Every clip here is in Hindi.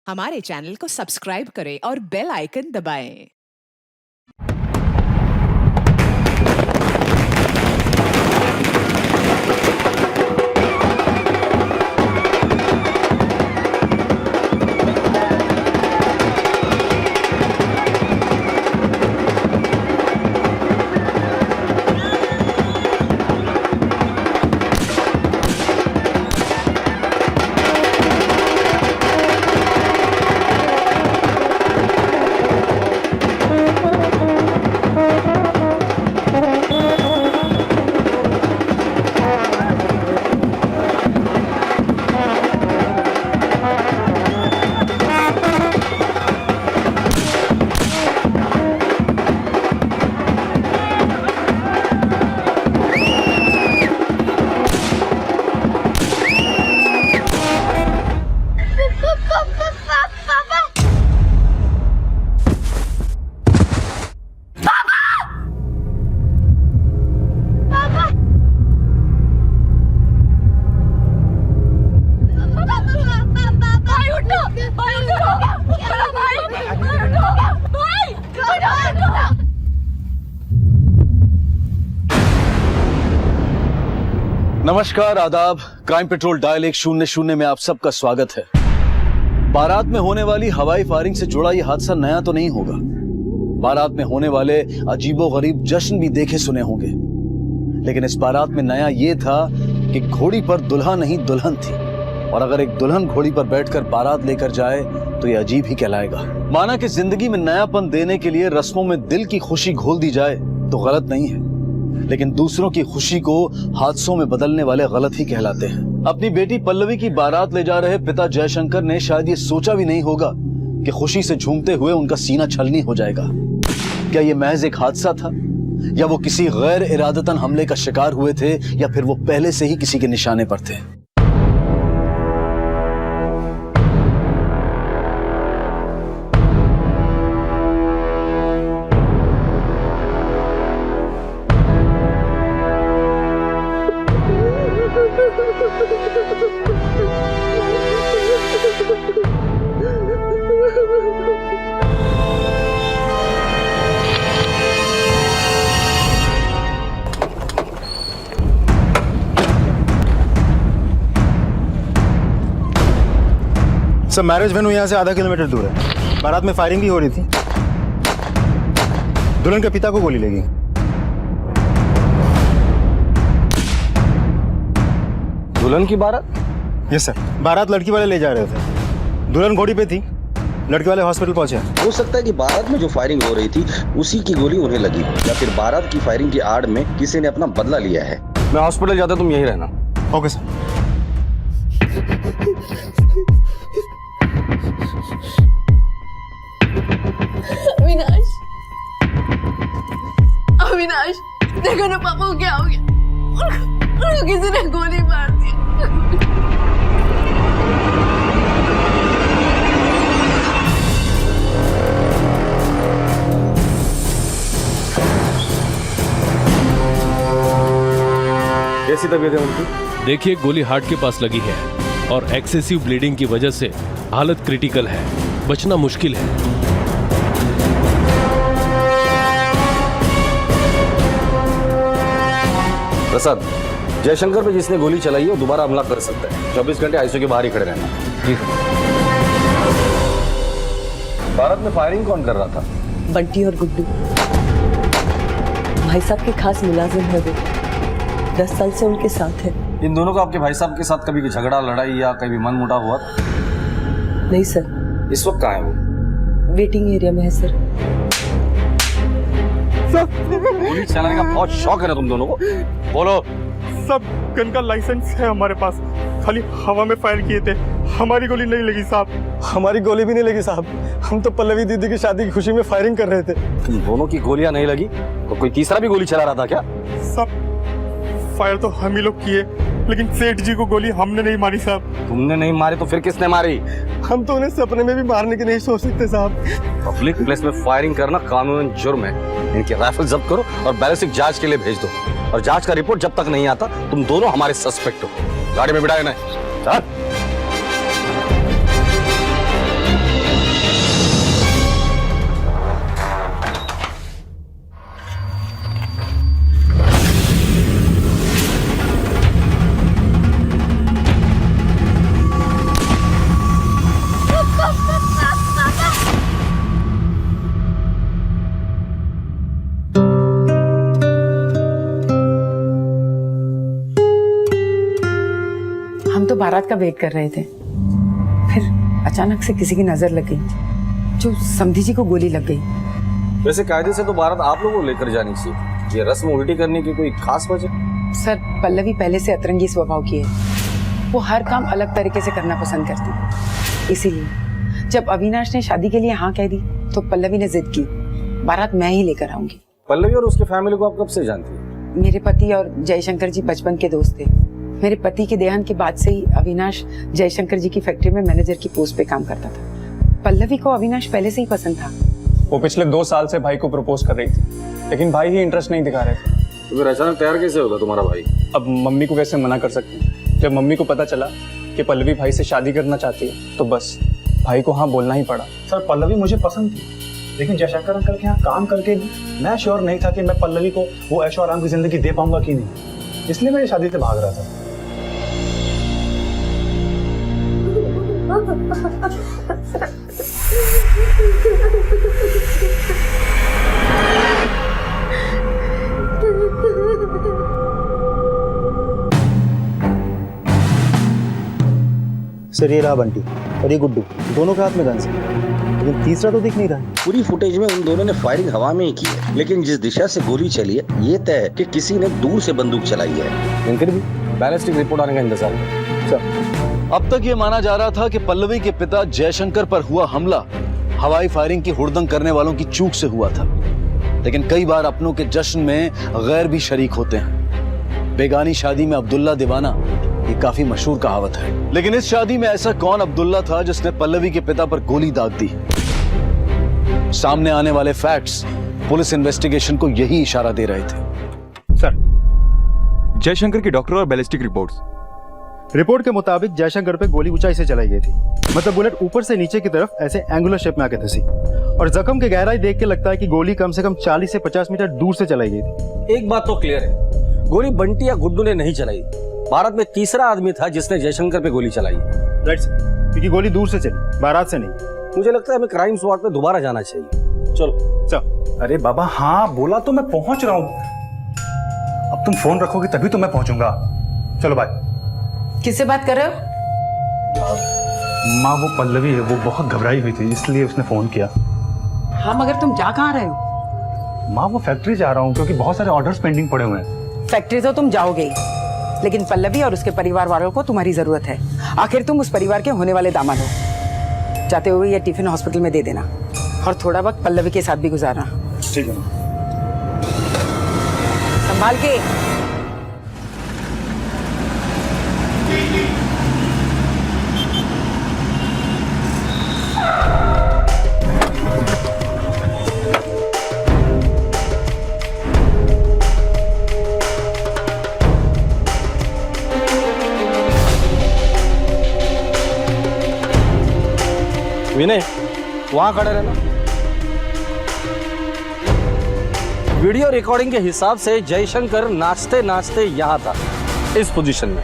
हमारे चैनल को सब्सक्राइब करें और बेल आइकन दबाएं। नमस्कार, आदाब। क्राइम पेट्रोल डायल 100 में आप सबका स्वागत है। बारात में होने वाली हवाई फायरिंग से जुड़ा ये हादसा नया तो नहीं होगा। बारात में होने वाले अजीबोगरीब जश्न भी देखे सुने होंगे, लेकिन इस बारात में नया ये था कि घोड़ी पर दुल्हा नहीं दुल्हन थी, और अगर एक दुल्हन घोड़ी पर बैठकर बारात लेकर जाए तो ये अजीब ही कहलाएगा। माना कि जिंदगी में नयापन देने के लिए रस्मों में दिल की खुशी घोल दी जाए तो गलत नहीं है, लेकिन दूसरों की खुशी को हादसों में बदलने वाले गलत ही कहलाते हैं। अपनी बेटी पल्लवी की बारात ले जा रहे पिता जयशंकर ने शायद ये सोचा भी नहीं होगा कि खुशी से झूमते हुए उनका सीना छलनी हो जाएगा। क्या ये महज एक हादसा था, या वो किसी गैर इरादतन हमले का शिकार हुए थे, या फिर वो पहले से ही किसी के निशाने पर थे? सर, मैरिज वेन्यू यहाँ से आधा किलोमीटर दूर है। बारात में फायरिंग भी हो रही थी। दुल्हन के पिता को गोली लगी। दुल्हन की बारात? यस सर, बारात लड़की वाले ले जा रहे थे। दुल्हन घोड़ी पे थी, लड़के वाले हॉस्पिटल पहुंचे। हो सकता है कि बारात में जो फायरिंग हो रही थी उसी की गोली उन्हें लगी, या फिर बारात की फायरिंग की आड़ में किसी ने अपना बदला लिया है। मैं हॉस्पिटल जाता, तुम यहीं रहना। Okay sir. अविनाश, अविनाश, देखो ना पापा को क्या हो गया। उनको किसी ने गोली मार दी। कैसी तबीयत है उनकी? देखिए, गोली हार्ट के पास लगी है और एक्सेसिव ब्लीडिंग की वजह से हालत क्रिटिकल है, बचना मुश्किल है। प्रसाद, जयशंकर पे जिसने गोली चलाई है वो दोबारा हमला कर सकता है। 24 घंटे आईसीयू के बाहर ही खड़े रहना। जी। बारात में फायरिंग कौन कर रहा था? बंटी और गुड्डू भाई साहब के खास मुलाजिम है। वो 10 साल से उनके साथ है। इन दोनों का आपके भाई साहब के साथ कभी झगड़ा, लड़ाई या कभी मन मुटाव हुआ? नहीं सर। इस वक्त कहाँ है वो? वेटिंग एरिया में है सर। गोली चलाने का बहुत शौक है ना तुम दोनों को? बोलो। सब गन का लाइसेंस है हमारे पास, खाली हवा में फायर किए थे। हमारी गोली नहीं लगी साहब। हमारी गोली भी नहीं लगी साहब। हम तो पल्लवी दीदी की शादी की खुशी में फायरिंग कर रहे थे। तुम दोनों की गोलियां नहीं लगी तो कोई तीसरा भी गोली चला रहा था क्या? सब फायर तो हम ही लोग किए, लेकिन सेठ जी को गोली हमने नहीं मारी साहब। तुमने नहीं मारी तो फिर किसने मारी? हम तो उन्हें सपने में भी मारने की नहीं सोच सकते साहब। पब्लिक प्लेस में फायरिंग करना कानूनन जुर्म है। इनके राइफल जब्त करो और बैलिस्टिक जांच के लिए भेज दो, और जांच का रिपोर्ट जब तक नहीं आता तुम दोनों हमारे सस्पेक्ट हो। गाड़ी में बिठाए ना। बारात का वेट कर रहे थे, फिर अचानक से किसी की नजर लग गई, जो समधी जी को गोली लग गई। वैसे कायदे से तो बारात आप लोगों को लेकर जानी चाहिए, ये रस्म उल्टी करने की कोई खास वजह? सर, पल्लवी पहले से अतरंगी स्वभाव की है, वो हर काम अलग तरीके से करना पसंद करती है। इसीलिए जब अविनाश ने शादी के लिए हाँ कह दी तो पल्लवी ने जिद की, बारात मैं ही लेकर आऊंगी। पल्लवी और उसके फैमिली को आप कब से जानती हैं? मेरे पति और जयशंकर जी बचपन के दोस्त थे। मेरे पति के देहांत के बाद से ही अविनाश जयशंकर जी की फैक्ट्री में मैनेजर की पोस्ट पे काम करता था। पल्लवी को अविनाश पहले से ही पसंद था। वो पिछले 2 साल से भाई को प्रपोज कर रही थी, लेकिन भाई ही इंटरेस्ट नहीं दिखा रहे थे। तो फिर अचानक तैयार कैसे होगा तुम्हारा भाई? अब मम्मी को कैसे मना कर सकते हैं? जब मम्मी को पता चला कि पल्लवी भाई से शादी करना चाहती है तो बस भाई को हाँ बोलना ही पड़ा। सर, पल्लवी मुझे पसंद थी, लेकिन जयशंकर अंकल के यहाँ काम करके भी मैं श्योर नहीं था कि मैं पल्लवी को वो ऐशो आराम की जिंदगी दे पाऊंगा कि नहीं, इसलिए मैं ये शादी से भाग रहा था। सर, ये रहा बंटी और ये गुड्डू, दोनों के हाथ में गन्स है, लेकिन तीसरा तो दिख नहीं रहा है। पूरी फुटेज में उन दोनों ने फायरिंग हवा में ही की है, लेकिन जिस दिशा से गोली चली है ये तय है कि किसी ने दूर से बंदूक चलाई है। लेकिन फिर भी बैलिस्टिक रिपोर्ट आने का इंतजार है। अब तक ये माना जा रहा था कि पल्लवी के पिता जयशंकर पर हुआ हमला हवाई फायरिंग की हुड़दंग करने वालों की चूक से हुआ था, लेकिन कई बार अपनों के जश्न में गैर भी शरीक होते हैं। बेगानी शादी में अब्दुल्ला दीवाना, ये काफी मशहूर कहावत है, लेकिन इस शादी में ऐसा कौन अब्दुल्ला था जिसने पल्लवी के पिता पर गोली दाग दी? सामने आने वाले फैक्ट्स पुलिस इन्वेस्टिगेशन को यही इशारा दे रहे थे। सर, जयशंकर की डॉक्टर और बैलिस्टिक रिपोर्ट के मुताबिक जयशंकर पे गोली ऊंचाई से चलाई गई थी, मतलब बुलेट ऊपर से नीचे की तरफ ऐसे एंगुलर शेप में आके धसी, और जख्म की गहराई देख के लगता है कि गोली कम से कम 40 से 50 मीटर दूर से चलाई गई थी। एक बात तो क्लियर है, गोली बंटी या गुड्डू ने नहीं चलाई, बारात में तीसरा आदमी था जिसने जयशंकर पे गोली चलाई। राइट सर, क्योंकि गोली दूर से चली, बारात से नहीं। मुझे लगता है हमें क्राइम स्पॉट पे दोबारा जाना चाहिए। चलो। चल। अरे बाबा, हाँ बोला तो मैं पहुंच रहा हूँ, अब तुम फोन रखोगे तभी तो मैं पहुंचूंगा। चलो बाय। किससे बात कर रहे हो? माँ, वो पल्लवी है, वो बहुत घबराई हुई थी इसलिए उसने फोन किया। हाँ, मगर तुम जा कहाँ रहे हो? माँ, वो फैक्ट्री जा रहा हूँ क्योंकि बहुत सारे ऑर्डर्स पेंडिंग पड़े हुए हैं। फैक्ट्री तो तुम जाओगे ही, लेकिन पल्लवी और उसके परिवार वालों को तुम्हारी जरूरत है। आखिर तुम उस परिवार के होने वाले दामाद हो। जाते हुए ये टिफिन हॉस्पिटल में दे देना और थोड़ा वक्त पल्लवी के साथ भी गुजारना। ठीक है। संभाल के। विनय, वहां खड़े रहना। वीडियो रिकॉर्डिंग के हिसाब से जयशंकर नाचते नाचते यहां था, इस पोजीशन में।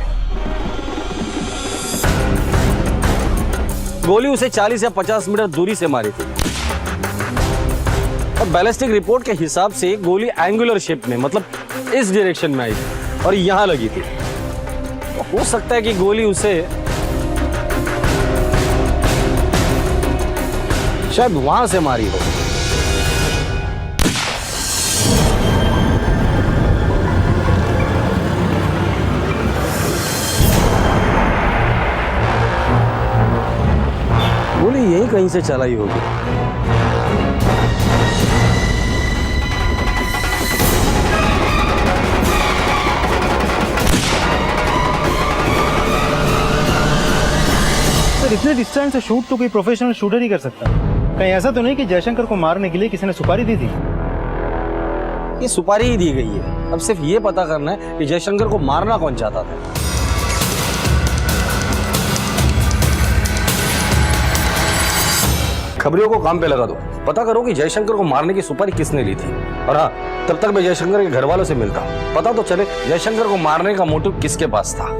गोली उसे 40 या 50 मीटर दूरी से मारी थी, और बैलिस्टिक रिपोर्ट के हिसाब से गोली एंगुलर शेप में, मतलब इस डायरेक्शन में आई थी और यहां लगी थी। तो हो सकता है कि गोली उसे शायद वहां से मारी हो। गोली यही कहीं से चलाई होगी। सर, इतने डिस्टेंस से शूट तो कोई प्रोफेशनल शूटर ही कर सकता है। कहीं ऐसा तो नहीं कि जयशंकर को मारने के लिए किसी ने सुपारी दी थी? ये सुपारी ही दी गई है, अब सिर्फ ये पता करना है कि जयशंकर को मारना कौन चाहता था। खबरियों को काम पे लगा दो, पता करो कि जयशंकर को मारने की सुपारी किसने ली थी, और हाँ, तब तक मैं जयशंकर के घर वालों से मिलता, पता तो चले जयशंकर को मारने का मोटिव किसके पास था।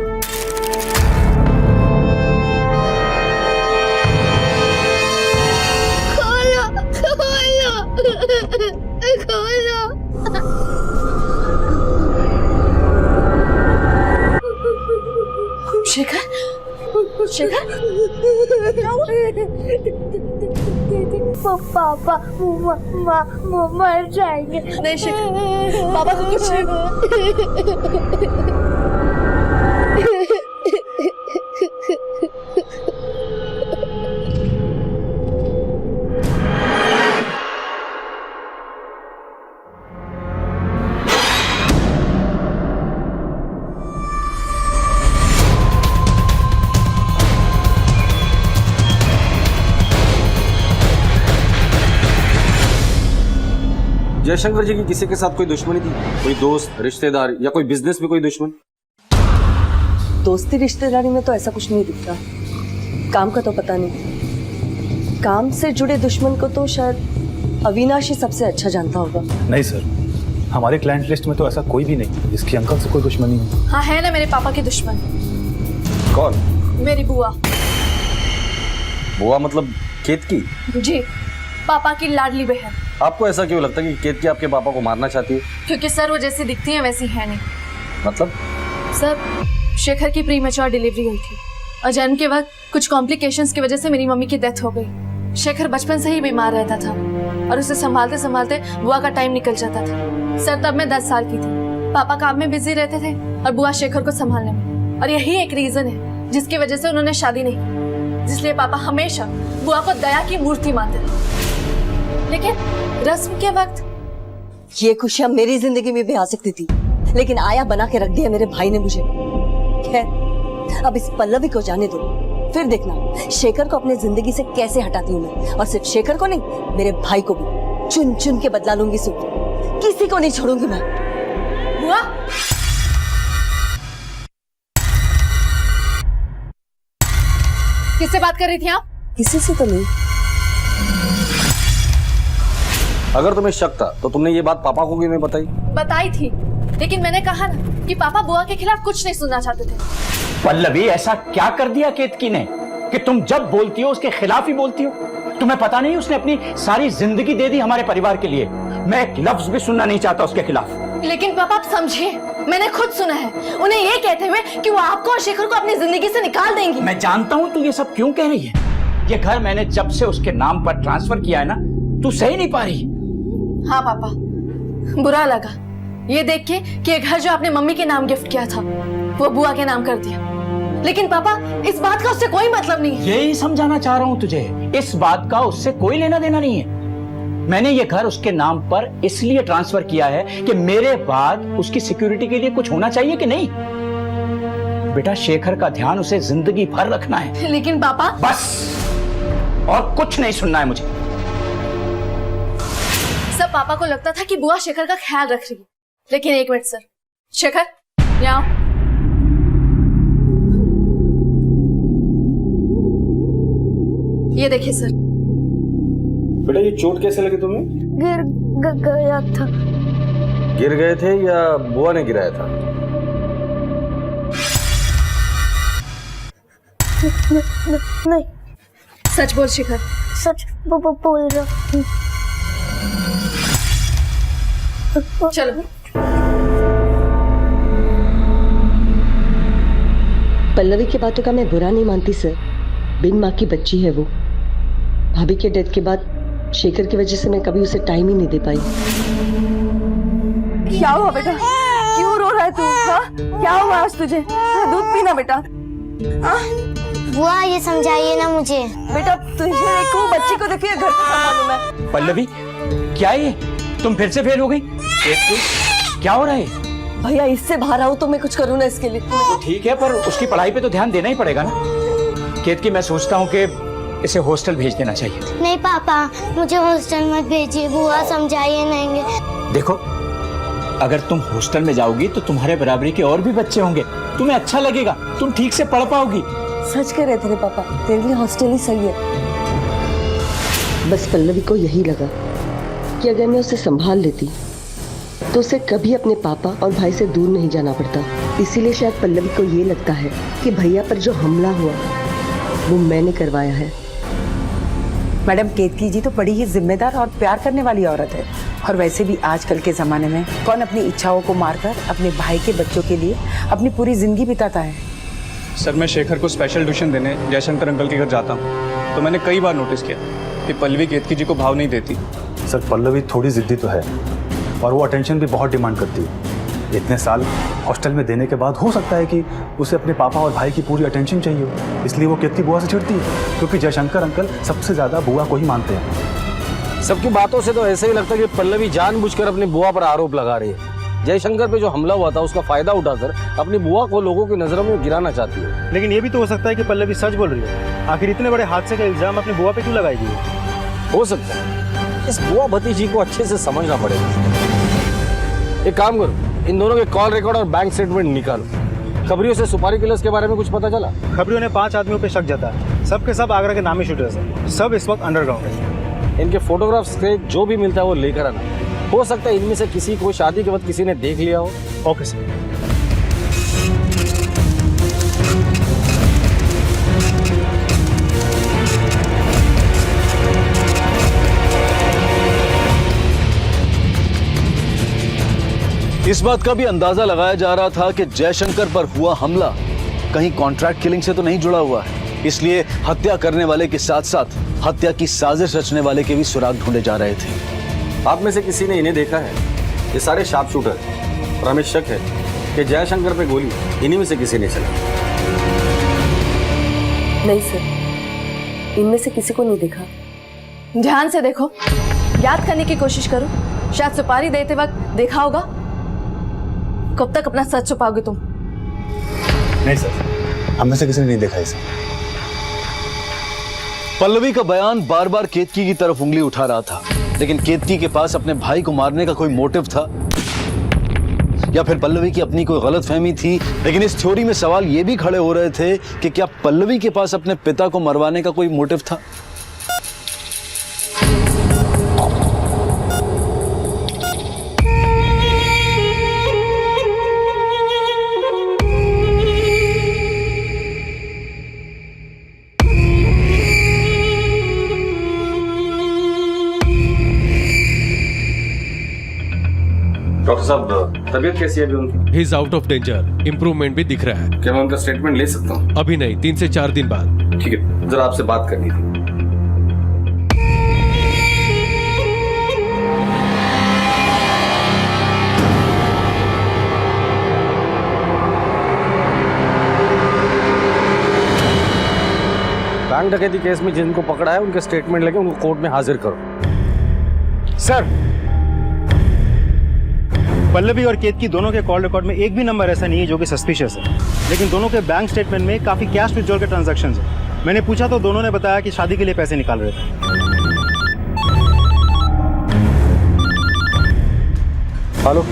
शेखर, पापा मर जाएंगे। नहीं शिखर, पापा को कुछ जयशंकर जी की किसी के साथ कोई दुश्मनी थी? कोई दोस्त, रिश्तेदार या कोई बिजनेस में कोई दुश्मन? दोस्ती रिश्तेदारी में तो ऐसा कुछ नहीं दिखता। काम का तो पता नहीं। काम से जुड़े दुश्मन को तो शायद अविनाश ही सबसे अच्छा जानता होगा। नहीं सर, हमारे क्लाइंट लिस्ट में तो ऐसा कोई भी नहीं जिसकी अंकल से कोई दुश्मनी हो। हाँ है ना मेरे पापा की दुश्मन। कौन? मेरी बुआ। बुआ मतलब केत की? जी, पापा की लाडली बहन। आपको ऐसा क्यों लगता है कि केत की आपके पापा को मारना चाहती है? क्योंकि सर वो जैसी दिखती है वैसी है नहीं। मतलब? सर शेखर की प्रीमेच्योर डिलीवरी हुई थी और जन्म के वक्त कुछ कॉम्प्लिकेशंस की वजह से मेरी मम्मी की डेथ हो गई। शेखर बचपन से ही बीमार रहता था और उसे संभालते संभालते बुआ का टाइम निकल जाता था। सर तब मैं 10 साल की थी। पापा काम में बिजी रहते थे और बुआ शेखर को संभालने में, और यही एक रीजन है जिसकी वजह से उन्होंने शादी नहीं की, जिसलिए पापा हमेशा बुआ को दया की मूर्ति मानते थे। लेकिन रस्म के वक्त ये खुशियां मेरी जिंदगी में भी आ सकती थी, लेकिन आया बना के रख दिया मेरे भाई ने मुझे। खैर, अब इस पल्लवी को जाने दो, फिर देखना शेखर को अपने जिंदगी से कैसे हटाती हूँ मैं। और सिर्फ शेखर को नहीं, मेरे भाई को भी चुन चुन के बदला लूंगी। सुन, किसी को नहीं छोड़ूंगी मैं। बुआ, किससे बात कर रही थी आप? किसी से तो नहीं। अगर तुम्हें शक था तो तुमने ये बात पापा को क्यों नहीं बताई? बताई थी, लेकिन मैंने कहा ना कि पापा बुआ के खिलाफ कुछ नहीं सुनना चाहते थे। पल्लवी, ऐसा क्या कर दिया केतकी ने कि तुम जब बोलती हो उसके खिलाफ ही बोलती हो? तुम्हें पता नहीं उसने अपनी सारी जिंदगी दे दी हमारे परिवार के लिए। मैं एक लफ्ज भी सुनना नहीं चाहता उसके खिलाफ। लेकिन पापा आप समझिए, मैंने खुद सुना है उन्हें ये कहते हुए कि वो आपको और शेखर को अपनी जिंदगी से निकाल देंगी। मैं जानता हूँ तू ये सब क्यों कह रही है। ये घर मैंने जब से उसके नाम पर ट्रांसफर किया है ना, तू सही नहीं पा रही। हाँ पापा, बुरा लगा ये देख के कि ये घर जो आपने मम्मी के नाम गिफ्ट किया था वो बुआ के नाम कर दिया। लेकिन पापा इस बात का उससे कोई मतलब नहीं है। यही समझाना चाह रहा हूँ तुझे, इस बात का उससे कोई लेना देना नहीं है। मैंने ये घर उसके नाम पर इसलिए ट्रांसफर किया है कि मेरे बाद उसकी सिक्योरिटी के लिए कुछ होना चाहिए कि नहीं। बेटा, शेखर का ध्यान उसे जिंदगी भर रखना है। लेकिन पापा, बस, और कुछ नहीं सुनना है मुझे। सब पापा को लगता था कि बुआ शेखर का ख्याल रख रही है, लेकिन एक मिनट सर, शेखर यहाँ आओ। ये देखिए सर। बेटा, ये चोट कैसे लगी तुम्हें? गिर गया था। गिर गए थे या बुआ ने गिराया था? नहीं। सच बोल शेखर। सच बोल रहा हूँ। चलो। पल्लवी की बातों का मैं बुरा नहीं मानती सर। बिन माँ की बच्ची है वो। भाभी के डेथ के बाद शेखर की वजह से मैं कभी उसे टाइम ही नहीं दे पाई। क्या हुआ बेटा? क्यों रो रहा है तू? हाँ? क्या हुआ आज तुझे? दूध पीना बेटा। बुआ, ये समझाइए ना मुझे। बेटा तुझे देखो, बच्ची को देखिए, घर पे संभालूं मैं। पल्लवी, क्या ये तुम फिर से फेल हो गई? क्या हो रहा है? भैया, इससे बाहर आओ तो मैं कुछ करूँ ना इसके लिए। तो ठीक है, पर उसकी पढ़ाई पे तो ध्यान देना ही पड़ेगा ना। केतकी, मैं सोचता हूँ कि इसे हॉस्टल भेज देना चाहिए। नहीं पापा, मुझे हॉस्टल मत भेजिए। बुआ समझाइए नहीं। देखो, अगर तुम हॉस्टल में जाओगी तो तुम्हारे बराबरी के और भी बच्चे होंगे, तुम्हें अच्छा लगेगा, तुम ठीक से पढ़ पाओगी। सच कह रहे थे पापा, तेरे लिए हॉस्टल ही सही है। बस पल्लवी को यही लगा कि अगर मैं उसे संभाल लेती तो उसे कभी अपने पापा और भाई से दूर नहीं जाना पड़ता। इसीलिए शायद पल्लवी को ये लगता है कि भैया पर जो हमला हुआ वो मैंने करवाया है। मैडम, केतकी जी तो बड़ी ही जिम्मेदार और प्यार करने वाली औरत है। और वैसे भी आजकल के ज़माने में कौन अपनी इच्छाओं को मारकर अपने भाई के बच्चों के लिए अपनी पूरी जिंदगी बिताता है। सर, मैं शेखर को स्पेशल ट्यूशन देने जयशंकर अंकल के घर जाता हूँ। तो मैंने कई बार नोटिस किया कि पल्लवी केतकी जी को भाव नहीं देती। सर पल्लवी थोड़ी जिद्दी तो है और वो अटेंशन भी बहुत डिमांड करती है। इतने साल हॉस्टल में देने के बाद हो सकता है कि उसे अपने पापा और भाई की पूरी अटेंशन चाहिए हो, इसलिए वो केतकी बुआ से चिढ़ती है, क्योंकि जयशंकर अंकल सबसे ज्यादा बुआ को ही मानते हैं। सबकी बातों से तो ऐसे ही लगता है कि पल्लवी जानबूझकर अपनी बुआ पर आरोप लगा रही है। जयशंकर पे जो हमला हुआ था उसका फायदा उठाकर अपनी बुआ को लोगों की नजरों में गिराना चाहती है। लेकिन ये भी तो हो सकता है कि पल्लवी सच बोल रही है। आखिर इतने बड़े हादसे का इल्जाम अपनी बुआ पे क्यों लगाएगी? हो सकता है इस बुआ भतीजी को अच्छे से समझना पड़ेगा। एक काम करो, इन दोनों के कॉल रिकॉर्ड और बैंक स्टेटमेंट निकालो। खबरियों से सुपारी किलर्स के बारे में कुछ पता चला? खबरियों ने 5 आदमियों पे शक जता है। सबके सब आगरा के नामी शूटर्स हैं। सब इस वक्त अंडरग्राउंड है। इनके फोटोग्राफ्स से जो भी मिलता है वो लेकर आना। हो सकता है इनमें से किसी को शादी के वक्त किसी ने देख लिया हो। Okay sir. इस बात का भी अंदाजा लगाया जा रहा था कि जयशंकर पर हुआ हमला कहीं कॉन्ट्रैक्ट किलिंग से तो नहीं जुड़ा हुआ है, इसलिए हत्या करने वाले के साथ साथ हत्या की साजिश रचने वाले के भी सुराग ढूंढे जा रहे थे। आप में से किसी ने इन्हें देखा है? ये सारे शार्प शूटर और हमें शक है कि जयशंकर पे गोली इन्हीं में से किसी ने चलाई। नहीं सर, इनमें से किसी को नहीं देखा। ध्यान से देखो, याद करने की कोशिश करो। शायद सुपारी देते वक्त देखा होगा। कब तक अपना सच छुपाओगे तुम? नहीं सर, हम में से किसी ने नहीं देखा इसे। पल्लवी का बयान बार बार केतकी की तरफ उंगली उठा रहा था, लेकिन केतकी के पास अपने भाई को मारने का कोई मोटिव था या फिर पल्लवी की अपनी कोई गलतफहमी थी। लेकिन इस थ्योरी में सवाल ये भी खड़े हो रहे थे कि क्या पल्लवी के पास अपने पिता को मरवाने का कोई मोटिव था? डॉक्टर साहब, तबीयत कैसी है अभी उनकी? He is out of danger. Improvement भी दिख रहा है। क्या मैं उनका स्टेटमेंट ले सकता हूँ? अभी नहीं, 3 से 4 दिन बाद। ठीक है, जरा आपसे बात करनी थी। बैंक डकैती केस में जिनको पकड़ा है उनके स्टेटमेंट लेके उनको कोर्ट में हाजिर करो। सर, पल्लवी और केतकी दोनों के कॉल रिकॉर्ड में एक भी नंबर ऐसा नहीं है जो कि सस्पिशियस है, लेकिन दोनों के बैंक स्टेटमेंट में काफी कैश विथड्रॉल के ट्रांजैक्शंस है। मैंने पूछा तो दोनों ने बताया कि शादी के लिए पैसे निकाल रहे थे। हेलो,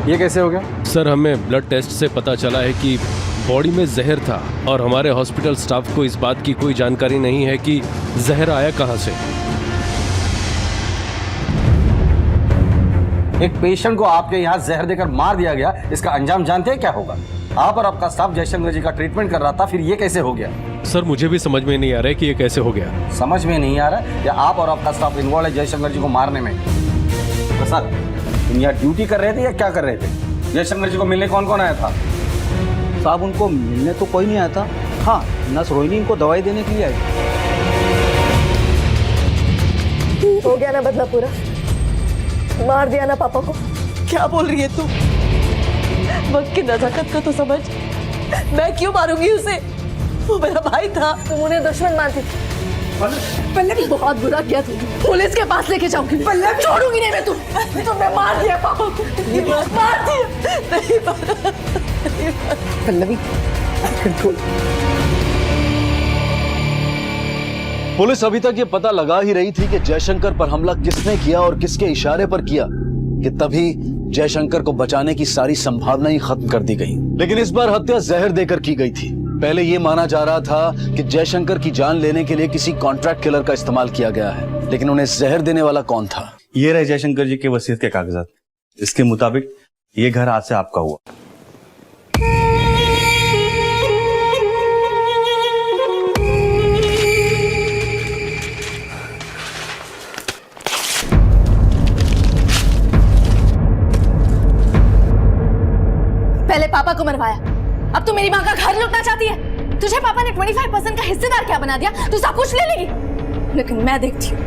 ये कैसे हो गया? सर, हमें ब्लड टेस्ट से पता चला है कि बॉडी में जहर था और हमारे हॉस्पिटल स्टाफ को इस बात की कोई जानकारी नहीं है कि जहर आया कहां से। एक पेशेंट को आपके यहाँ जहर देकर मार दिया गया, इसका अंजाम जानते हैं क्या होगा? आप और आपका स्टाफ जयशंकर जी का ट्रीटमेंट कर रहा था, फिर ये कैसे हो गया? सर, मुझे भी समझ में नहीं आ रहा है कि ये कैसे हो गया। समझ में नहीं आ रहा या आप और आपका स्टाफ इन्वॉल्व है जयशंकर जी को मारने में? प्रसाद, तुम यहाँ ड्यूटी कर रहे थे या क्या कर रहे थे? जयशंकर जी को मिलने कौन कौन आया था? साहब, उनको मिलने तो कोई नहीं आया था। हाँ, नर्स रोहिणी इनको दवाई देने के लिए आई। हो गया ना बदला पूरा? मार दिया ना पापा को? क्या बोल रही है तू? वक्त की नजाकत का तो समझ। मैं क्यों मारूंगी उसे? वो मेरा भाई था। तुम उन्हें दुश्मन मानती थी। पल्लवी, बहुत बुरा किया तुमने। पुलिस के पास लेके जाऊंगी। पल्लवी, छोड़ूंगी नहीं मैं तुमने मार दिया पापा को। मार दिया। नहीं पल्लवी, कंट्रोल। पुलिस अभी तक ये पता लगा ही रही थी कि जयशंकर पर हमला किसने किया और किसके इशारे पर किया, कि तभी जयशंकर को बचाने की सारी संभावना ही खत्म कर दी गई। लेकिन इस बार हत्या जहर देकर की गई थी। पहले ये माना जा रहा था कि जयशंकर की जान लेने के लिए किसी कॉन्ट्रैक्ट किलर का इस्तेमाल किया गया है, लेकिन उन्हें जहर देने वाला कौन था? ये रहे जयशंकर जी के वसीयत के कागजात। इसके मुताबिक ये घर आज से आपका हुआ। तुझे पापा ने 25% का हिस्सेदार क्या बना दिया? तू सब कुछ ले लेगी। लेकिन मैं देखती हूँ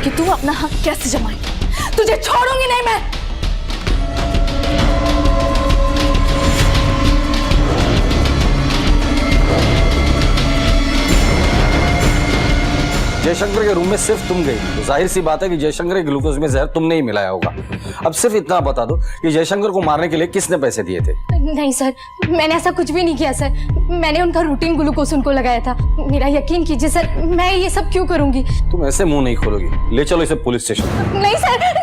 कि तू अपना हक कैसे जमाएगी। तुझे छोड़ूंगी नहीं मैं। जयशंकर के रूम में सिर्फ तुम गई, तो जाहिर सी बात है कि जयशंकर के ग्लूकोज में जहर तुमने ही मिलाया होगा। अब सिर्फ इतना बता दो कि जयशंकर को मारने के लिए किसने पैसे दिए थे? नहीं सर, मैंने ऐसा कुछ भी नहीं किया सर। मैंने उनका रूटीन ग्लूकोज उनको लगाया था। मेरा यकीन कीजिए सर, मैं ये सब क्यों करूंगी? तुम ऐसे मुंह नहीं खोलोगी। ले चलो इसे पुलिस स्टेशन। नहीं सर,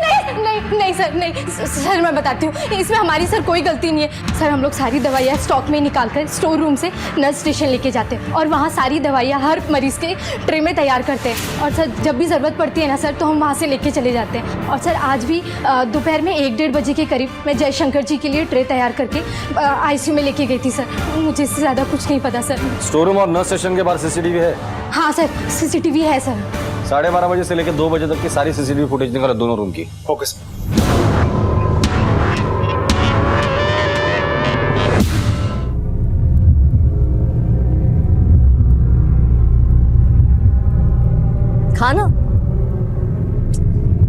नहीं सर, नहीं सर, मैं बताती हूँ, इसमें हमारी सर कोई गलती नहीं है। सर हम लोग सारी दवाइयाँ स्टॉक में निकाल कर स्टोर रूम से नर्स स्टेशन लेके जाते हैं और वहाँ सारी दवाइयाँ हर मरीज के ट्रे में तैयार करते हैं। और सर जब भी ज़रूरत पड़ती है ना सर, तो हम वहाँ से लेके चले जाते हैं। और सर आज भी दोपहर में 1-1:30 बजे के करीब मैं जयशंकर जी के लिए ट्रे तैयार करके ICU में लेके गई थी सर। मुझे इससे ज़्यादा कुछ नहीं पता सर। स्टोर रूम और नर्स स्टेशन के बाहर CCTV है? हाँ सर, CCTV है सर। 12:30 बजे से लेकर 2 बजे तक की सारी CCTV फुटेज निकालो दोनों रूम की। Okay sir. खाना,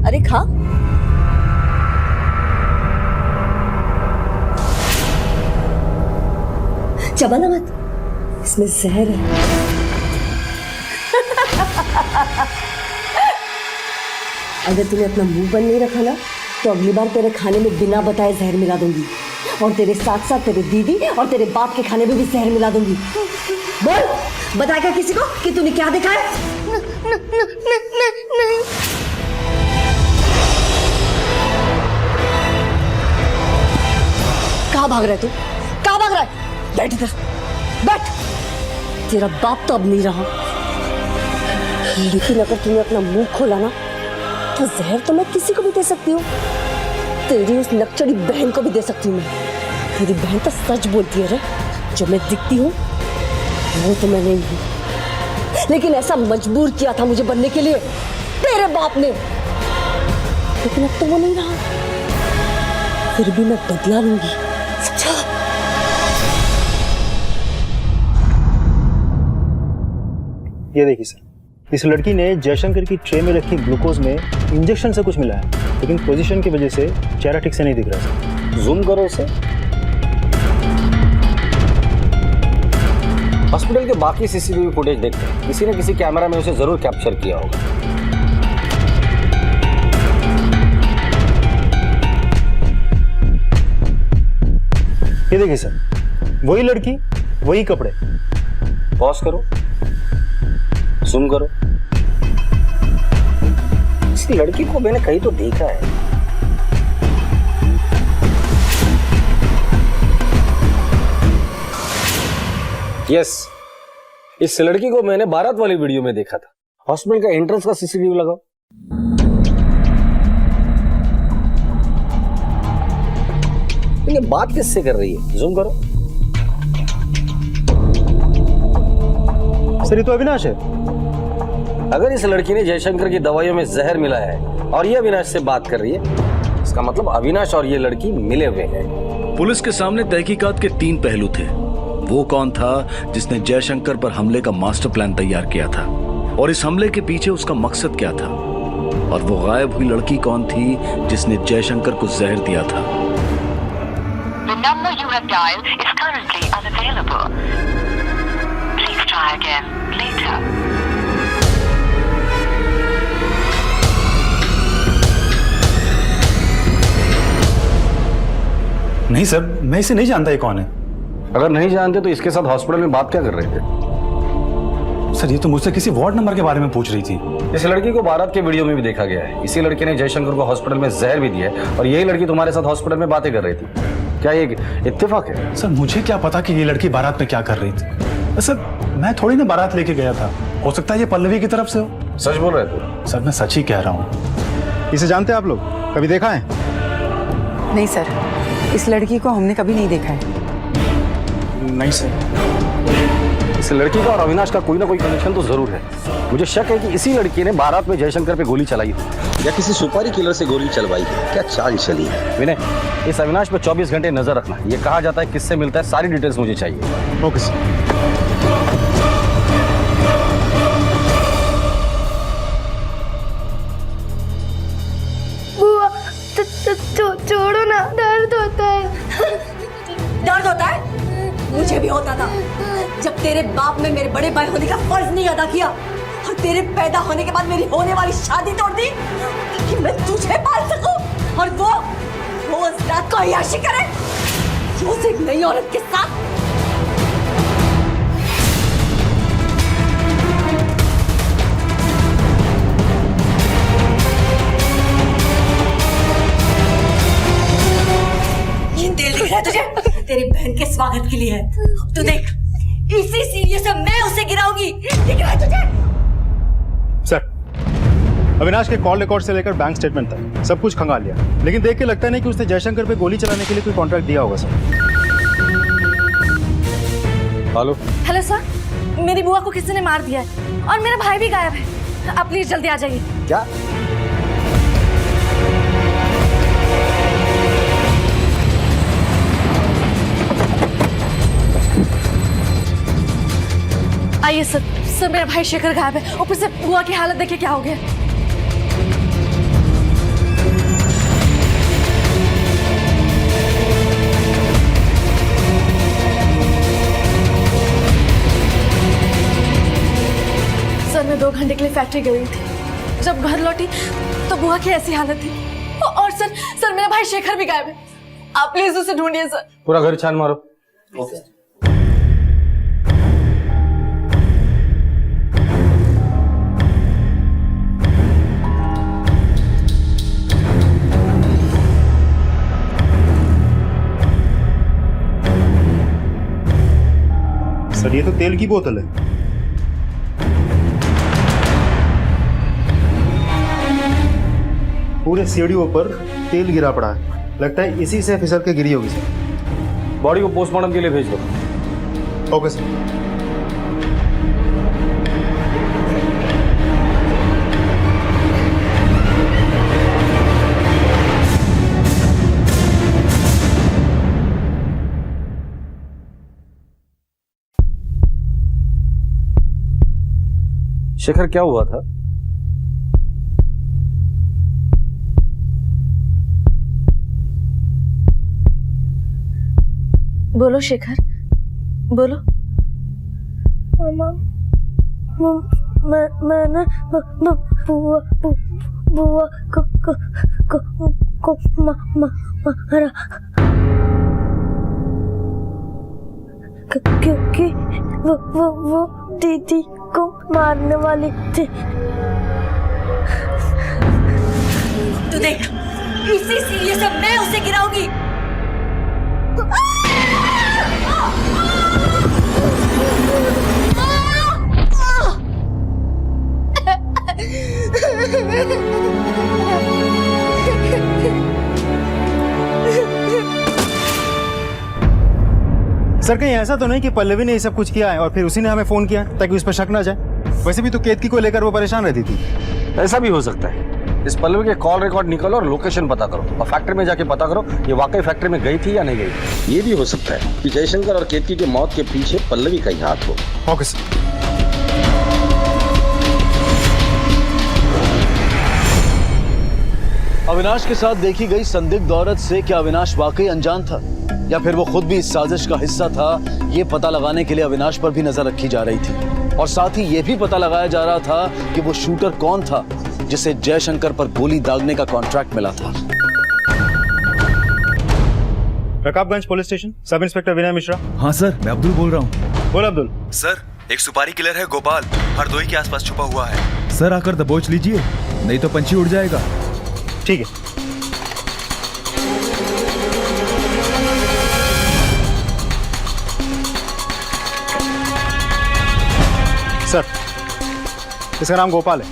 अरे खा। चबाना मत, इसमें जहर है। अगर तूने अपना मुंह बंद नहीं रखा ना, तो अगली बार तेरे खाने में बिना बताए जहर मिला दूंगी और तेरे साथ साथ तेरे दीदी और तेरे बाप के खाने में भी जहर मिला दूंगी। बोल, बताएगा किसी को कि तूने क्या देखा है? नहीं। कहाँ भाग रहा है तू? कहाँ भाग रहा है? बैठ इधर, बैठ। तेरा बाप तो अब नहीं रहा, लेकिन अगर तूने अपना मुंह खोला ना, तो जहर तो मैं किसी को भी दे सकती हूँ। तेरी उस नकचड़ी बहन को भी दे सकती हूँ मैं। तेरी बहन तो सच बोलती है रे। जो मैं दिखती हूँ वो तो मैं नहीं हूँ, लेकिन ऐसा मजबूर किया था मुझे बनने के लिए तेरे बाप ने। लेकिन अब तो वो नहीं रहा, फिर भी मैं बदला लूंगी, समझा? ये देखिए सर, इस लड़की ने जयशंकर की ट्रे में रखी ग्लूकोज में इंजेक्शन से कुछ मिला है, लेकिन पोजीशन की वजह से चेहरा ठीक से नहीं दिख रहा सर। जूम करो उसे। हॉस्पिटल के बाकी CCTV फुटेज देखते हैं, किसी न किसी कैमरा में उसे जरूर कैप्चर किया होगा। ये देखिए सर, वही लड़की, वही कपड़े। पॉज करो, जूम करो। इस लड़की को मैंने कहीं तो देखा है। यस, इस लड़की को मैंने बारात वाली वीडियो में देखा था। हॉस्पिटल का एंट्रेंस का CCTV लगाओ। ये बात किससे कर रही है? जूम करो। सर ये तो अविनाश है। अगर इस लड़की ने जयशंकर की दवाइयों में जहर मिलाया है और ये अविनाश से बात कर रही है, इसका मतलब अविनाश और ये लड़की मिले हुए हैं। पुलिस के सामने तहकीकात के 3 पहलू थे। वो कौन था जिसने जयशंकर पर हमले का मास्टर प्लान तैयार किया था, और इस हमले के पीछे उसका मकसद क्या था, और वो गायब हुई लड़की कौन थी जिसने जयशंकर को जहर दिया था। The number you have dialed is currently unavailable. Please try again later. नहीं सर, मैं इसे नहीं जानता ये कौन है। अगर नहीं जानते तो इसके साथ हॉस्पिटल में बात क्या कर रहे थे? सर ये तो मुझसे किसी वार्ड नंबर के बारे में पूछ रही थी। इस लड़की को बारात के वीडियो में भी देखा गया है। इसी लड़की ने जयशंकर को हॉस्पिटल में जहर भी दिया है और यही लड़की तुम्हारे साथ हॉस्पिटल में बातें कर रही थी। क्या ये इत्तेफाक है? सर मुझे क्या पता कि ये लड़की बारात में क्या कर रही थी। सर मैं थोड़ी ना बारात लेके गया था, हो सकता है ये पल्लवी की तरफ से हो। सच बोल रहे थे? सर मैं सच ही कह रहा हूँ। इसे जानते हैं आप लोग? कभी देखा है? नहीं सर, इस लड़की को हमने कभी नहीं देखा है। नहीं सर। इस लड़की का और अविनाश का कोई ना कोई कनेक्शन तो जरूर है। मुझे शक है कि इसी लड़की ने बारात में जयशंकर पे गोली चलाई हो या किसी सुपारी किलर से गोली चलवाई है। क्या चाल चली है? विनय, इस अविनाश पे 24 घंटे नजर रखना। ये कहा जाता है किससे मिलता है, सारी डिटेल्स मुझे चाहिए। Okay sir. छोड़ो ना, दर्द होता है। दर्द होता है? मुझे भी होता था जब तेरे बाप ने मेरे बड़े भाई होने का फर्ज नहीं अदा किया और तेरे पैदा होने के बाद मेरी होने वाली शादी तोड़ दी कि मैं तुझे पाल सकूं और वो उस रात को अय्याशी करे रोज एक नई औरत के साथ। ये तेल दिख रहा है तुझे? तेरी बहन के स्वागत के लिए है। तू देख, इसी सीढ़ी से मैं उसे गिराऊंगी। दिख रहा है तुझे? सर, अविनाश के कॉल रिकॉर्ड से लेकर बैंक स्टेटमेंट तक सब कुछ खंगाल लिया, लेकिन देख के लगता नहीं कि उसने जयशंकर पे गोली चलाने के लिए कोई कॉन्ट्रैक्ट दिया होगा। Sir hello. हेलो सर, मेरी बुआ को किसी ने मार दिया है और मेरा भाई भी गायब है। आप प्लीज जल्दी आ जाइए। क्या? आइए सर। सर, मेरा भाई शेखर गायब है, ऊपर से बुआ की हालत देखिए क्या हो गया। सर, मैं 2 घंटे के लिए फैक्ट्री गई थी। जब घर लौटी तो बुआ की ऐसी हालत थी। और सर मेरा भाई शेखर भी गायब है। आप प्लीज उसे ढूंढिए सर। पूरा घर छान मारो। ओके। सर, ये तो तेल की बोतल है। पूरे सीढ़ियों पर तेल गिरा पड़ा है, लगता है इसी से फिसल के गिरी होगी। सर, बॉडी को पोस्टमार्टम के लिए भेज दो। Okay sir. शेखर, क्या हुआ था? बोलो शेखर, बोलो। मामा, मैंने बुआ को मारा क्योंकि वो दीदी को मारने वाली थी। तू देख, इसी सीढ़ी से मैं उसे गिराऊंगी। सर, कहीं ऐसा तो नहीं कि पल्लवी ने ये सब कुछ किया है और फिर उसी ने हमें फोन किया ताकि उस पर शक ना जाए? वैसे भी तो केतकी को लेकर वो परेशान रहती थी। ऐसा भी हो सकता है। इस पल्लवी के कॉल रिकॉर्ड निकालो और लोकेशन पता करो और फैक्ट्री में जाके पता करो ये वाकई फैक्ट्री में गई थी या नहीं गई। ये भी हो सकता है कि जयशंकर और केतकी की मौत के पीछे पल्लवी का ही हाथ हो। Okay sir. अविनाश के साथ देखी गई संदिग्ध औरत से क्या अविनाश वाकई अनजान था या फिर वो खुद भी इस साजिश का हिस्सा था, ये पता लगाने के लिए अविनाश पर भी नजर रखी जा रही थी और साथ ही ये भी पता लगाया जा रहा था कि वो शूटर कौन था जिसे जयशंकर पर गोली दागने का कॉन्ट्रैक्ट मिला था। Rakabganj police station, sub inspector Vinay Mishra. हाँ सर, मैं अब्दुल बोल रहा हूँ। बोल अब्दुल। सर, एक सुपारी किलर है गोपाल, हरदोई के आसपास छुपा हुआ है। सर, आकर दबोच लीजिए, नहीं तो पंछी उड़ जाएगा। ठीक है। सर, इसका नाम गोपाल है,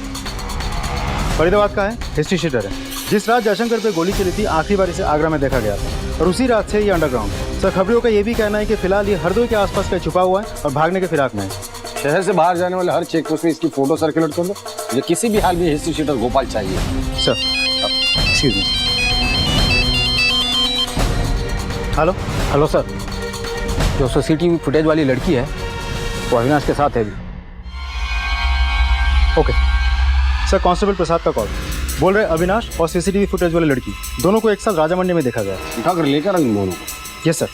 फरीदाबाद का है, हिस्ट्री शीटर है। जिस रात जयशंकर पे गोली चली थी आखिरी बार इसे आगरा में देखा गया था और उसी रात से ये अंडरग्राउंड है। सर, खबरों का ये भी कहना है कि फिलहाल ये हरदोई के आसपास का छुपा हुआ है और भागने के फिराक में है। शहर से बाहर जाने वाले हर चेक पोस्ट में इसकी फोटो सर्कुलेट कर दो। मुझे किसी भी हाल में हिस्ट्री शीटर गोपाल चाहिए। Sir, excuse me. Hello. Hello sir, जो सीसीटीवी फुटेज वाली लड़की है वो अविनाश के साथ है अभी। ओके सर कांस्टेबल प्रसाद का कॉल। बोल रहे अविनाश और सीसीटीवी फुटेज वाली लड़की दोनों को एक साथ राजा मंडी में देखा गया। उठाकर लेकर इन दोनों को। Yes sir.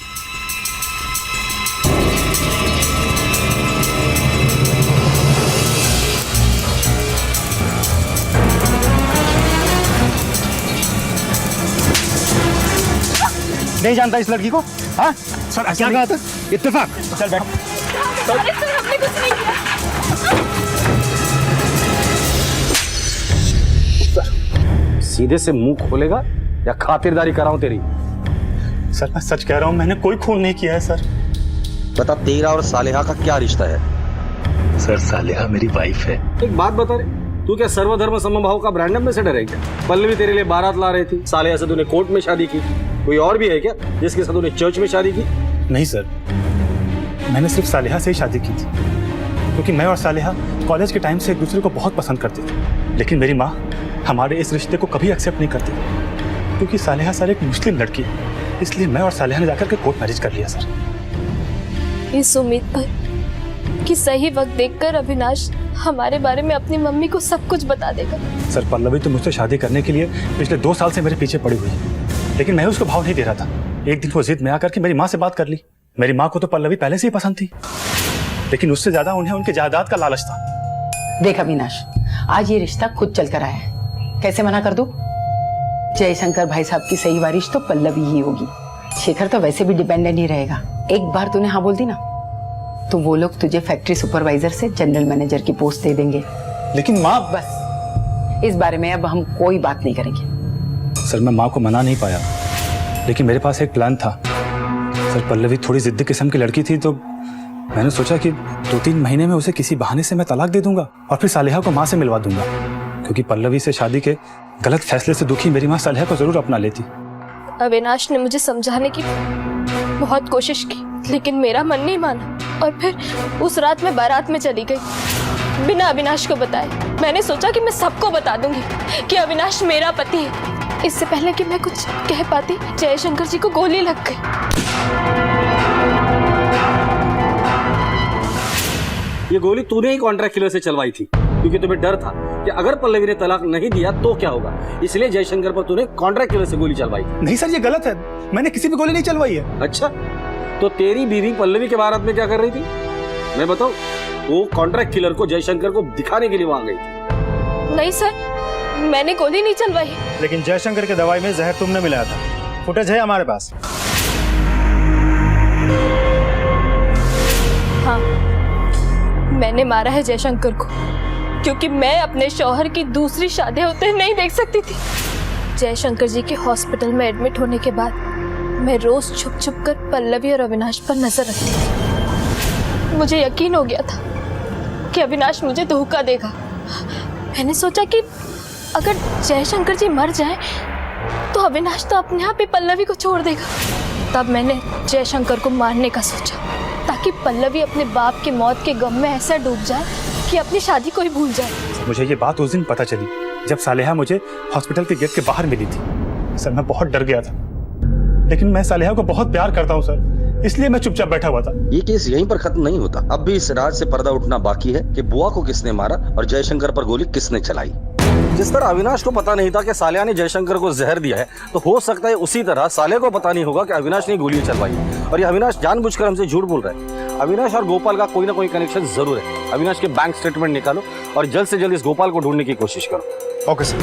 नहीं जानता इस लड़की को? हाँ सर, क्या कहा था? इत्तेफाक। चल बैठ। अरे सर, हमने कुछ नहीं किया। सीधे से मुंह खोलेगा या खातिरदारी कराऊं तेरी? सर मैं सच कह रहा हूँ, मैंने कोई खून नहीं किया है सर। बता, तेरा और सालेहा का क्या रिश्ता है? सर सालेहा मेरी वाइफ है। एक बात बता रे, तू क्या सर्वधर्म समभाव का ब्रांड एम्बेसडर है क्या? पल्लवी तेरे लिए बारात ला रही थी, सालेहा से तूने कोर्ट में शादी की। कोई और भी है क्या जिसके साथ तूने चर्च में शादी की? नहीं सर, मैंने सिर्फ सालेहा से ही शादी की थी, क्योंकि मैं और सालेहा कॉलेज के टाइम से एक दूसरे को बहुत पसंद करते थे। लेकिन मेरी माँ हमारे इस रिश्ते को कभी एक्सेप्ट नहीं करती, क्योंकि सालेहा सर एक मुस्लिम लड़की है। इसलिए मैं और सालेहा ने जाकर के कोर्ट मैरिज कर लिया सर। इस उम्मीद पर कि सही वक्त देखकर अविनाश हमारे बारे में अपनी मम्मी को सब कुछ बता देगा। सर पल्लवी तो मुझसे शादी करने के लिए पिछले 2 साल से मेरे पीछे पड़ी हुई है, लेकिन मैं उसको भाव नहीं दे रहा था। एक दिन वो जिद में आकर के मेरी माँ से बात कर ली। मेरी माँ को तो पल्लवी पहले से ही पसंद थी, लेकिन उससे ज्यादा उन्हें उनके जायदाद का लालच था। देख अविनाश, आज ये रिश्ता खुद चल कर आया है, कैसे मना कर दूं? जयशंकर भाई साहब की सही वारिश तो पल्लवी ही होगी। शेखर तो वैसे भी डिपेंडेंट ही रहेगा। एक बार तूने हाँ बोल दी ना, तो वो लोग तुझे फैक्ट्री सुपरवाइजर से जनरल मैनेजर की पोस्ट दे देंगे। लेकिन माँ, बस इस बारे में अब हम कोई बात नहीं करेंगे। सर मैं माँ को मना नहीं पाया, लेकिन मेरे पास एक प्लान था। सर पल्लवी थोड़ी जिद्दी किस्म की लड़की थी, तो मैंने सोचा कि 2-3 महीने में उसे किसी बहाने से मैं तलाक दे दूंगा और फिर सालेहा को माँ से मिलवा दूंगा, क्योंकि पल्लवी से शादी के गलत फैसले से दुखी मेरी माँ सालेहा को जरूर अपना लेती। अविनाश ने मुझे समझाने की बहुत कोशिश की, लेकिन मेरा मन नहीं माना और फिर उस रात मैं बारात में चली गई बिना अविनाश को बताए। मैंने सोचा कि मैं सबको बता दूंगी कि अविनाश मेरा पति है। इससे पहले कि मैं कुछ कह पाती, जयशंकर जी को गोली लग गई। ये गोली तूने ही कॉन्ट्रैक्ट किलर से चलवाई थी, क्योंकि तुम्हें डर था कि अगर पल्लवी ने तलाक नहीं दिया तो क्या होगा, इसलिए जयशंकर पर तूने कॉन्ट्रैक्ट किलर से गोली चलवाई। नहीं सर, ये गलत है, मैंने किसी भी गोली नहीं चलवाई है। अच्छा, तो तेरी बीवी पल्लवी के बारात में क्या कर रही थी? मैं बताऊं, वो कॉन्ट्रैक्ट किलर को जयशंकर को दिखाने के लिए वहां गई थी। नहीं सर, मैंने गोली नहीं चलवाई। लेकिन जयशंकर के दवाई में जहर तुमने मिलाया था, फुटेज है हमारे पास। हाँ, मैंने मारा है जयशंकर को, क्योंकि मैं अपने शौहर की दूसरी शादी होते नहीं देख सकती थी। जयशंकर जी के हॉस्पिटल में एडमिट होने के बाद मैं रोज छुप छुप कर पल्लवी और अविनाश पर नजर रखती थी। मुझे यकीन हो गया था कि अविनाश मुझे धोखा देगा। मैंने सोचा कि अगर जयशंकर जी मर जाए तो अविनाश तो अपने आप ही पल्लवी को छोड़ देगा। तब मैंने जयशंकर को मारने का सोचा, ताकि पल्लवी अपने बाप की मौत के गम में ऐसा डूब जाए कि अपनी शादी को ही भूल जाए। मुझे ये बात उस दिन पता चली जब सालेहा मुझे हॉस्पिटल के गेट के बाहर मिली थी। सर मैं बहुत डर गया था, लेकिन मैं सालेहा को बहुत प्यार करता हूँ सर, इसलिए मैं चुपचाप बैठा हुआ था। ये केस यहीं पर खत्म नहीं होता। अब भी इस राज से पर्दा उठना बाकी है कि बुआ को किसने मारा और जयशंकर पर गोली किसने चलाई। जिस तरह अविनाश को पता नहीं था कि सालेहा ने जयशंकर को जहर दिया है, तो हो सकता है उसी तरह सालेहा को पता नहीं होगा कि अविनाश ने गोली चलवाई और ये अविनाश जानबूझकर हमसे झूठ बोल रहा है। अविनाश और गोपाल का कोई ना कोई कनेक्शन जरूर है। अविनाश के बैंक स्टेटमेंट निकालो और जल्द से जल्द इस गोपाल को ढूंढने की कोशिश करो। Okay sir.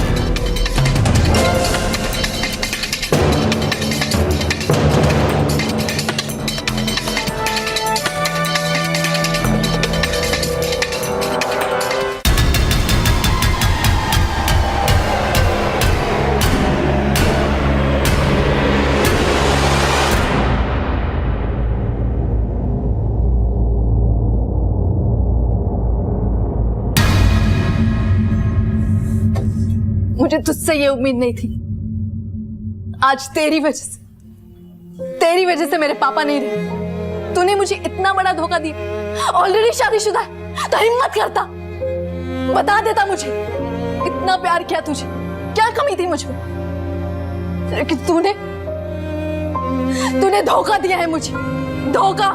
मुझे तुझसे ये उम्मीद नहीं थी। आज तेरी वजह से मेरे पापा नहीं रहे। तूने मुझे इतना बड़ा धोखा दिया। ऑलरेडी शादीशुदा है तो हिम्मत करता, बता देता मुझे। इतना प्यार किया तुझे, क्या कमी थी मुझ में? लेकिन तूने धोखा दिया है मुझे, धोखा।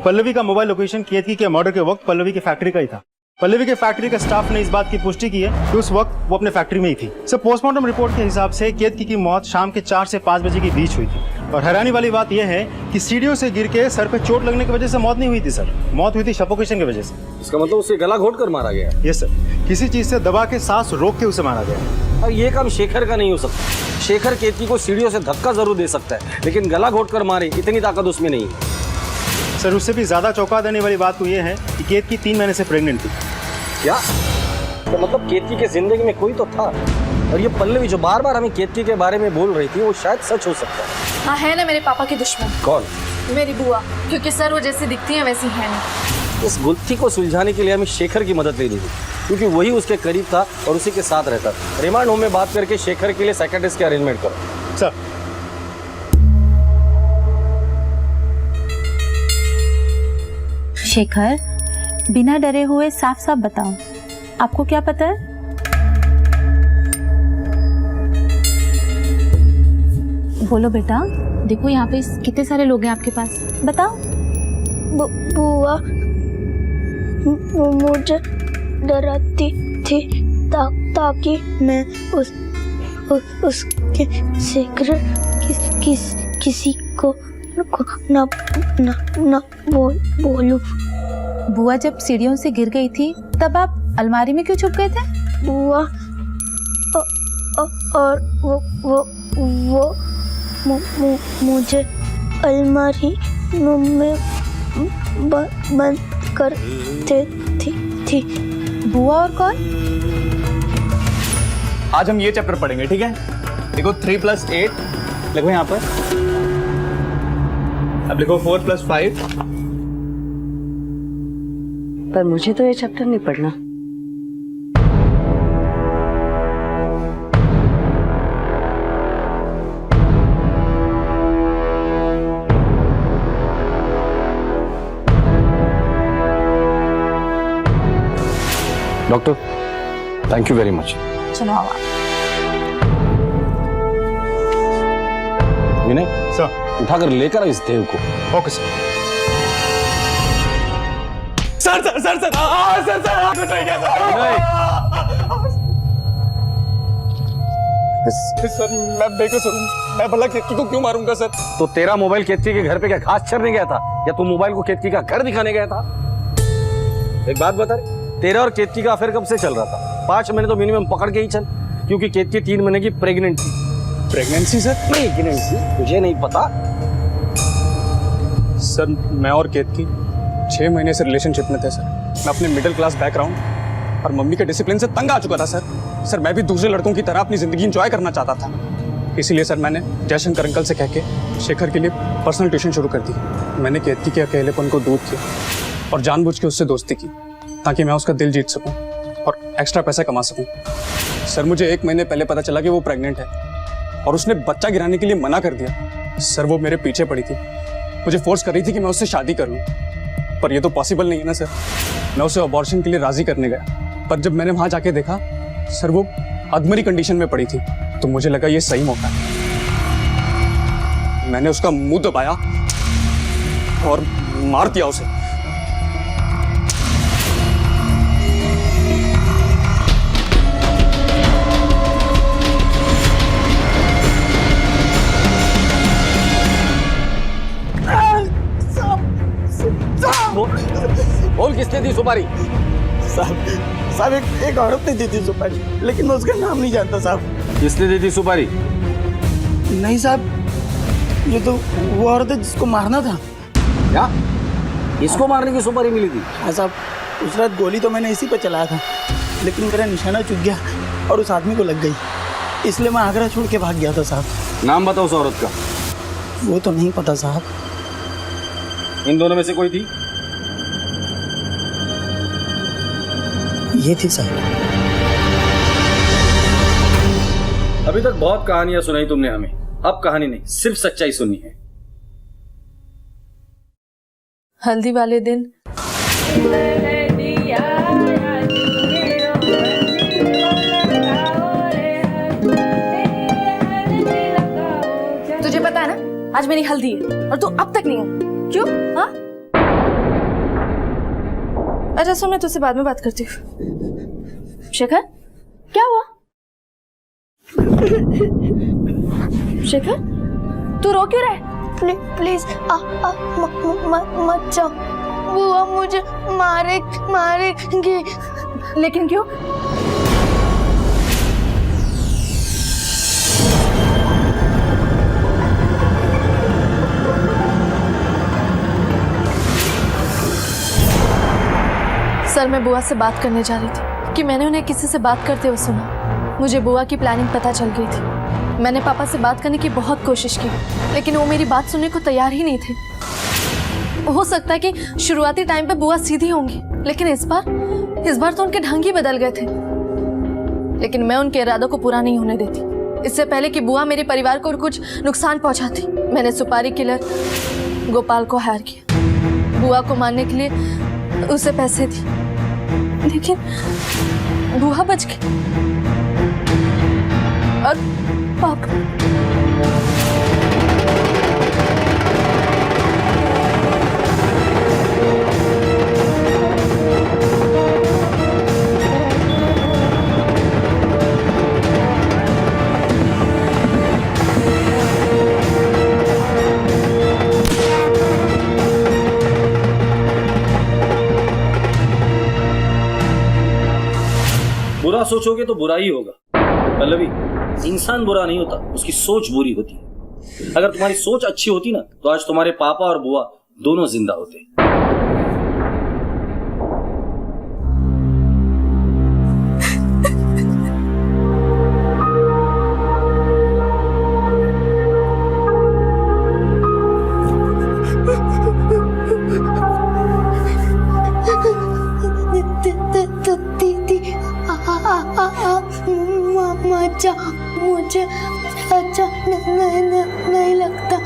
पल्लवी का मोबाइल लोकेशन केतकी के मर्डर के वक्त पल्लवी की फैक्ट्री का ही था। पल्लवी के फैक्ट्री के स्टाफ ने इस बात की पुष्टि की है कि उस वक्त वो अपने फैक्ट्री में ही थी। सर, पोस्टमार्टम रिपोर्ट के हिसाब से केतकी की मौत शाम के 4 से 5 बजे के बीच हुई थी। और हैरानी वाली बात यह है कि सीढ़ियों से गिर के सर पे चोट लगने की वजह से मौत नहीं हुई थी सर, मौत हुई थी सफोकेशन की वजह से। इसका मतलब उसे गला घोट कर मारा गया? यस सर, किसी चीज से दबा के सांस रोक के उसे मारा गया। और ये काम शेखर का नहीं हो सकता। शेखर केतकी को सीढ़ियों से धक्का जरूर दे सकता है, लेकिन गला घोट कर मारे इतनी ताकत उसमें नहीं है। सर, उससे भी ज्यादा चौंका देने वाली बात तो ये है कि केतकी 3 महीने से प्रेग्नेंट थी। क्या? तो मतलब केतकी के जिंदगी में कोई तो था, और ये पल्लवी जो बार बार हमें केतकी के बारे में बोल रही थी वो शायद सच हो सकता है। हाँ, है ना मेरे पापा की दुश्मन। कौन? मेरी बुआ, क्योंकि सर वो जैसी दिखती है वैसी है नहीं। इस गुत्थी को सुलझाने के लिए हमें शेखर की मदद लेनी थी, क्योंकि वही उसके करीब था और उसी के साथ रहता। रिमांड होम में बात करके शेखर के लिए साइकियाट्रिस्ट की अरेंजमेंट करो। सर, शेखर, बिना डरे हुए साफ साफ बताओ, आपको क्या पता है? बोलो बेटा, देखो यहाँ पे कितने सारे लोग हैं आपके पास, बताओ। बुआ मुझे डराती थी ताकि मैं उसके सीक्रेट किसी को न बोलूं। बुआ जब सीढ़ियों से गिर गई थी तब आप अलमारी में क्यों छुप गए थे? बुआ और वो मुझे अलमारी में बंद कर देती थी। बुआ और कौन? आज हम ये चैप्टर पढ़ेंगे, ठीक है? देखो 3 + 8 लिखो यहाँ पर, अब लिखो 4 + 5। पर मुझे तो ये चैप्टर नहीं पढ़ना। Doctor, thank you very much. चलो आओ। विनय सर, उठाकर लेकर इस देव को। Okay sir. Sir sir sir sir sir sir कुछ नहीं सर, मैं बेकसूर हूँ। मैं भला केतकी को क्यों मारूंगा सर? तो तेरा मोबाइल केतकी के घर पे क्या घास चरने गया था, या तू मोबाइल को केतकी का घर दिखाने गया था? एक बात बता, तेरा और केतकी का अफेयर कब से चल रहा था? 5 महीने तो मिनिमम पकड़ के ही चल, क्योंकि केतकी 3 महीने की प्रेग्नेंट थी। Pregnancy sir? प्रेगनेंसी तुझे नहीं पता? सर, मैं और केतकी 6 महीने से रिलेशनशिप में थे सर। मैं अपने मिडिल क्लास बैकग्राउंड और मम्मी के डिसिप्लिन से तंग आ चुका था सर। मैं भी दूसरे लड़कों की तरह अपनी जिंदगी एंजॉय करना चाहता था। इसीलिए सर मैंने जयशंकर अंकल से कह के शेखर के लिए पर्सनल ट्यूशन शुरू कर दी। मैंने केतकी के अकेलेपन को दूर किया और जानबूझ के उससे दोस्ती की, ताकि मैं उसका दिल जीत सकूं और एक्स्ट्रा पैसा कमा सकूं। सर, मुझे 1 महीने पहले पता चला कि वो प्रेग्नेंट है और उसने बच्चा गिराने के लिए मना कर दिया। सर, वो मेरे पीछे पड़ी थी, मुझे फोर्स कर रही थी कि मैं उससे शादी कर लूं, पर ये तो पॉसिबल नहीं है ना सर। मैं उसे अबॉर्शन के लिए राजी करने गया, पर जब मैंने वहां जाके देखा सर, वो अधमरी कंडीशन में पड़ी थी, तो मुझे लगा ये सही मौका है। मैंने उसका मुंह दबाया और मार दिया उसे। बोल, किसने दी सुपारी? साहब एक औरत ने दी थी सुपारी, लेकिन मैं उसका नाम नहीं जानता साहब। किसने दी थी सुपारी? नहीं साहब, ये तो वो औरत है जिसको मारना था। क्या? इसको मारने की सुपारी मिली थी? हाँ साहब, उस रात गोली तो मैंने इसी पे चलाया था, लेकिन मेरा निशाना चूक गया और उस आदमी को लग गई, इसलिए मैं आगरा छोड़ के भाग गया था साहब। नाम बताओ उस औरत का। वो तो नहीं पता साहब। इन दोनों में से कोई थी? ये थी साहब। अभी तक बहुत कहानियां सुनाई तुमने हमें, अब कहानी नहीं, सिर्फ सच्चाई सुननी है। हल्दी वाले दिन तुझे पता है ना, आज मेरी हल्दी है और तू अब तक नहीं आई। क्यों? हाँ? अच्छा सुन, मैं तुझसे बाद में बात करती हूँ। शेखर, क्या हुआ? शेखर, तू रो क्यों रहा है? प्लीज मत जाओ, बुआ मुझे मारेंगे। लेकिन क्यों? सर, मैं बुआ से बात करने जा रही थी कि मैंने उन्हें किसी से बात करते हुए सुना। मुझे बुआ की प्लानिंग पता चल गई थी। मैंने पापा से बात करने की बहुत कोशिश की, लेकिन वो मेरी बात सुनने को तैयार ही नहीं थे। हो सकता है कि शुरुआती टाइम पे बुआ सीधी होंगी, लेकिन इस बार तो उनके ढंग ही बदल गए थे। लेकिन मैं उनके इरादों को पूरा नहीं होने देती। इससे पहले कि बुआ मेरे परिवार को कुछ नुकसान पहुंचाती, मैंने सुपारी किलर गोपाल को हायर किया। बुआ को मारने के लिए उसे पैसे दिए, लेकिन बुआ बच गई और पापा। बुरा सोचोगे तो बुरा ही होगा पल्लवी। इंसान बुरा नहीं होता, उसकी सोच बुरी होती है। अगर तुम्हारी सोच अच्छी होती ना, तो आज तुम्हारे पापा और बुआ दोनों जिंदा होते। मुझे अच्छा नहीं लगता।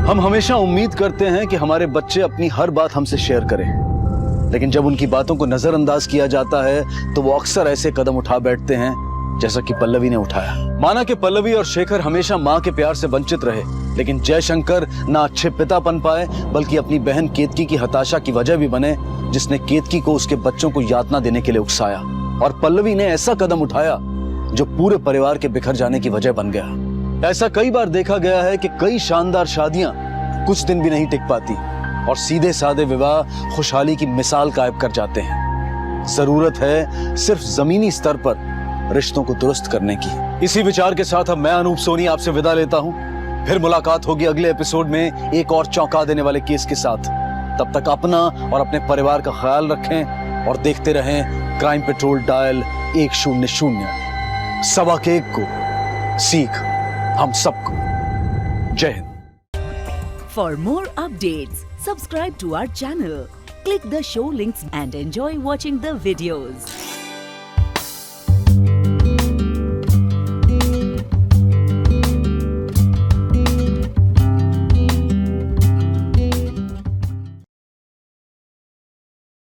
हम हमेशा उम्मीद करते हैं कि हमारे बच्चे अपनी हर बात हमसे शेयर करें, लेकिन जब उनकी बातों को नजरअंदाज किया जाता है तो वो अक्सर ऐसे कदम उठा बैठते हैं जैसा कि पल्लवी ने उठाया। माना कि पल्लवी और शेखर हमेशा माँ के प्यार से वंचित रहे, लेकिन जयशंकर ना अच्छे पिता बन पाए, बल्कि अपनी बहन केतकी की हताशा की वजह भी बने, जिसने केतकी को उसके बच्चों को यातना देने के लिए उकसाया। और पल्लवी ने ऐसा कदम उठाया जो पूरे परिवार के बिखर जाने की वजह बन गया। ऐसा कई बार देखा गया है कि कई शानदार शादियां कुछ दिन भी नहीं टिक पाती और सीधे साधे विवाह खुशहाली की मिसाल कायम कर जाते हैं। जरूरत है सिर्फ जमीनी स्तर पर रिश्तों को दुरुस्त करने की। इसी विचार के साथ अब मैं अनूप सोनी आपसे विदा लेता हूं। फिर मुलाकात होगी अगले एपिसोड में एक और चौंका देने वाले केस के साथ। तब तक अपना और अपने परिवार का ख्याल रखें और देखते रहें क्राइम पेट्रोल डायल 100। 1.25 को सीख हम सबको। जय Hind. For more updates, subscribe to our channel, click the show links and enjoy watching the videos.